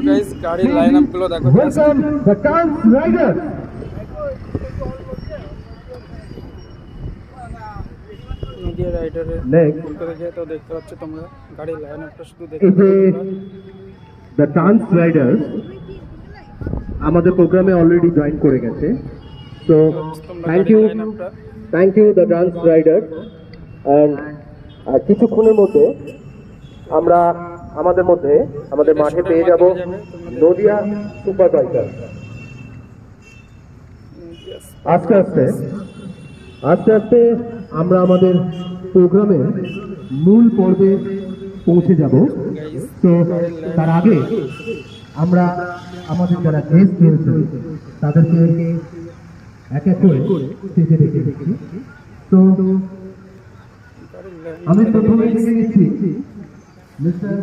Guys গাড়ির line up গুলো দেখো। Welcome the Dance Riders. Media রাইডারের Next, উল্টো দিকে তো দেখতে পাচ্ছ তোমরা গাড়ির লাইন আপটা শুধু দেখতে is the Dance Riders. আমাদের প্রোগ্রামে অলরেডি জয়েন করে গেছে। So thank you the Dance Riders. And কিছুক্ষণের মধ্যে আমরা আমাদের মাঠে পেয়ে যাব নদিয়া সুপার ফাইটার। আস্তে আস্তে আমরা আমাদের প্রোগ্রামের মূল পর্বে পৌঁছে যাব। তো তার আগে আমরা আমাদের যারা গেস্ট রয়েছে তাদেরকে এক এক করে স্টেজে রেখে দিচ্ছি। তো আমি প্রথমে দেখে নিচ্ছি মিস্টার